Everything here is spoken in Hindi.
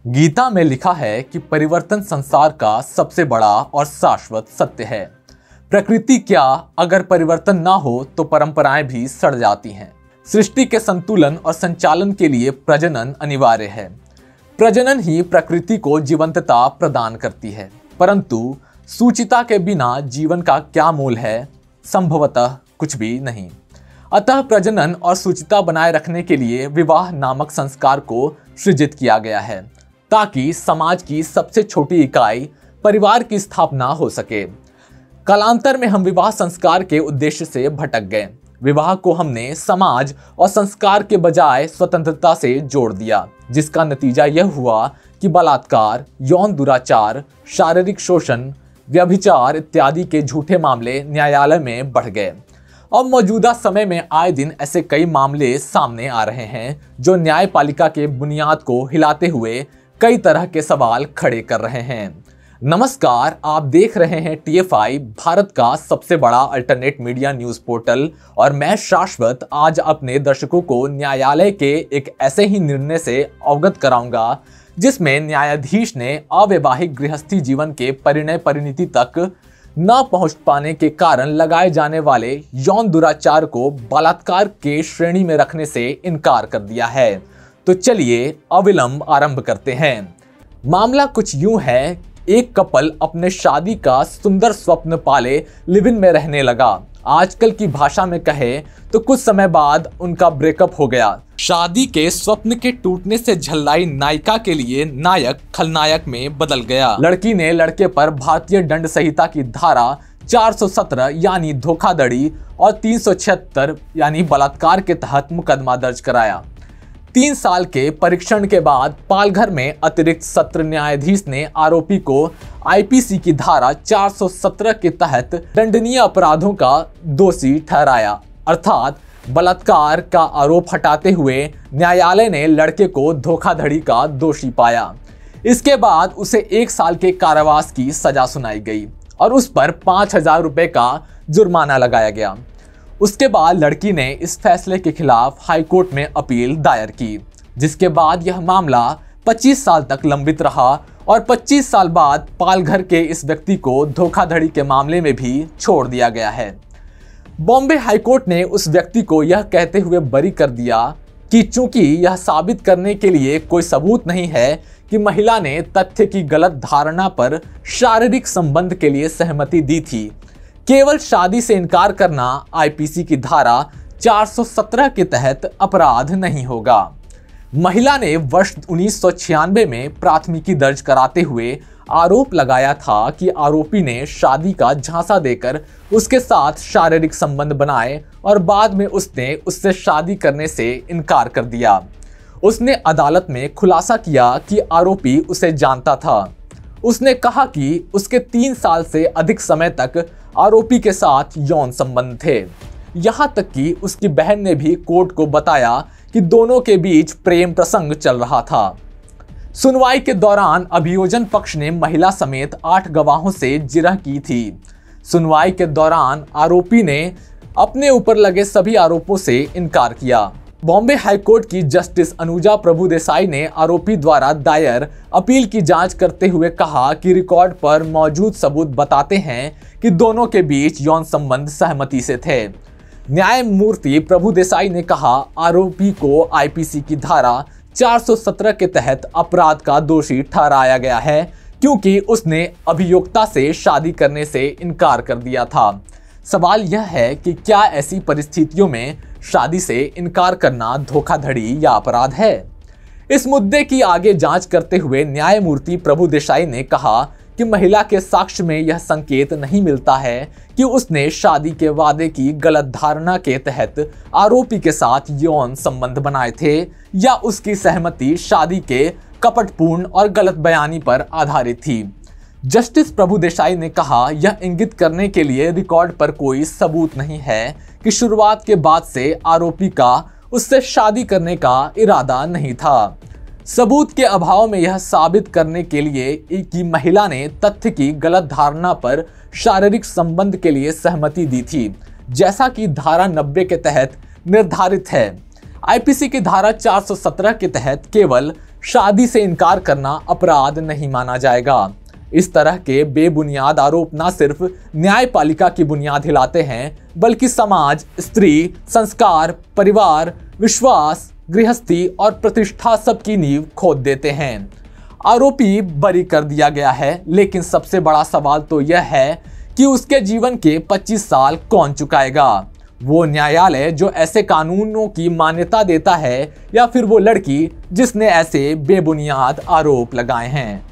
गीता में लिखा है कि परिवर्तन संसार का सबसे बड़ा और शाश्वत सत्य है। प्रकृति क्या, अगर परिवर्तन ना हो तो परंपराएं भी सड़ जाती हैं। सृष्टि के संतुलन और संचालन के लिए प्रजनन अनिवार्य है। प्रजनन ही प्रकृति को जीवंतता प्रदान करती है, परंतु सूचिता के बिना जीवन का क्या मूल है? संभवतः कुछ भी नहीं। अतः प्रजनन और सूचिता बनाए रखने के लिए विवाह नामक संस्कार को सृजित किया गया है, ताकि समाज की सबसे छोटी इकाई परिवार की स्थापना हो सके। कालांतर में हम विवाह संस्कार के उद्देश्य से भटक गए। विवाह को हमने समाज और संस्कार के बजाय स्वतंत्रता से जोड़ दिया, जिसका नतीजा यह हुआ कि बलात्कार, यौन दुराचार, शारीरिक शोषण, व्यभिचार इत्यादि के झूठे मामले न्यायालय में बढ़ गए। अब मौजूदा समय में आए दिन ऐसे कई मामले सामने आ रहे हैं जो न्यायपालिका के बुनियाद को हिलाते हुए कई तरह के सवाल खड़े कर रहे हैं। नमस्कार, आप देख रहे हैं TFI, भारत का सबसे बड़ा अल्टरनेट मीडिया न्यूज पोर्टल, और मैं शाश्वत आज अपने दर्शकों को न्यायालय के एक ऐसे ही निर्णय से अवगत कराऊंगा जिसमें न्यायाधीश ने अवैवाहिक गृहस्थी जीवन के परिणय परिणति तक न पहुंच पाने के कारण लगाए जाने वाले यौन दुराचार को बलात्कार के श्रेणी में रखने से इनकार कर दिया है। तो चलिए अविलंब आरंभ करते हैं। मामला कुछ यूं है, एक कपल अपने शादी का सुंदर स्वप्न पाले लिव इन में रहने लगा। आजकल की भाषा में कहे तो कुछ समय बाद उनका ब्रेकअप हो गया। शादी के स्वप्न के टूटने से झल्लाई नायिका के लिए नायक खलनायक में बदल गया। लड़की ने लड़के पर भारतीय दंड संहिता की धारा 417 यानी धोखाधड़ी और 376 यानी बलात्कार के तहत मुकदमा दर्ज कराया। 3 साल के परीक्षण के बाद पालघर में अतिरिक्त सत्र न्यायाधीश ने आरोपी को IPC की धारा 417 के तहत दंडनीय अपराधों का दोषी ठहराया, अर्थात बलात्कार का आरोप हटाते हुए न्यायालय ने लड़के को धोखाधड़ी का दोषी पाया। इसके बाद उसे 1 साल के कारावास की सजा सुनाई गई और उस पर 5,000 रुपए का जुर्माना लगाया गया। उसके बाद लड़की ने इस फैसले के खिलाफ हाईकोर्ट में अपील दायर की, जिसके बाद यह मामला 25 साल तक लंबित रहा और 25 साल बाद पालघर के इस व्यक्ति को धोखाधड़ी के मामले में भी छोड़ दिया गया है। बॉम्बे हाईकोर्ट ने उस व्यक्ति को यह कहते हुए बरी कर दिया कि चूंकि यह साबित करने के लिए कोई सबूत नहीं है कि महिला ने तथ्य की गलत धारणा पर शारीरिक संबंध के लिए सहमति दी थी, केवल शादी से इनकार करना IPC की धारा 417 के तहत अपराध नहीं होगा। महिला ने वर्ष 1996 में प्राथमिकी दर्ज कराते हुए आरोप लगाया था कि आरोपी ने शादी का झांसा देकर उसके साथ शारीरिक संबंध बनाए और बाद में उसने उससे शादी करने से इनकार कर दिया। उसने अदालत में खुलासा किया कि आरोपी उसे जानता था। उसने कहा कि उसके 3 साल से अधिक समय तक आरोपी के साथ यौन संबंध थे। यहाँ तक कि उसकी बहन ने भी कोर्ट को बताया कि दोनों के बीच प्रेम प्रसंग चल रहा था। सुनवाई के दौरान अभियोजन पक्ष ने महिला समेत 8 गवाहों से जिरह की थी। सुनवाई के दौरान आरोपी ने अपने ऊपर लगे सभी आरोपों से इनकार किया। बॉम्बे हाईकोर्ट की जस्टिस अनुजा प्रभुदेसाई ने आरोपी द्वारा दायर अपील की जांच करते हुए कहा कि रिकॉर्ड पर मौजूद सबूत बताते हैं कि दोनों के बीच यौन संबंध सहमति से थे। न्यायमूर्ति प्रभुदेसाई ने कहा, आरोपी को IPC की धारा 417 के तहत अपराध का दोषी ठहराया गया है, क्योंकि उसने अभियोक्ता से शादी करने से इनकार कर दिया था। सवाल यह है कि क्या ऐसी परिस्थितियों में शादी से इनकार करना धोखाधड़ी या अपराध है? इस मुद्दे की आगे जांच करते हुए न्यायमूर्ति प्रभुदेसाई ने कहा कि महिला के साक्ष्य में यह संकेत नहीं मिलता है कि उसने शादी के वादे की गलत धारणा के तहत आरोपी के साथ यौन संबंध बनाए थे या उसकी सहमति शादी के कपटपूर्ण और गलत बयानी पर आधारित थी। जस्टिस प्रभुदेसाई ने कहा, यह इंगित करने के लिए रिकॉर्ड पर कोई सबूत नहीं है कि शुरुआत के बाद से आरोपी का उससे शादी करने का इरादा नहीं था। सबूत के अभाव में यह साबित करने के लिए कि महिला ने तथ्य की गलत धारणा पर शारीरिक संबंध के लिए सहमति दी थी, जैसा कि धारा 90 के तहत निर्धारित है। IPC की धारा 417 के तहत केवल शादी से इनकार करना अपराध नहीं माना जाएगा। इस तरह के बेबुनियाद आरोप न सिर्फ न्यायपालिका की बुनियाद हिलाते हैं, बल्कि समाज, स्त्री, संस्कार, परिवार, विश्वास, गृहस्थी और प्रतिष्ठा सबकी नींव खोद देते हैं। आरोपी बरी कर दिया गया है, लेकिन सबसे बड़ा सवाल तो यह है कि उसके जीवन के 25 साल कौन चुकाएगा? वो न्यायालय जो ऐसे कानूनों की मान्यता देता है, या फिर वो लड़की जिसने ऐसे बेबुनियाद आरोप लगाए हैं?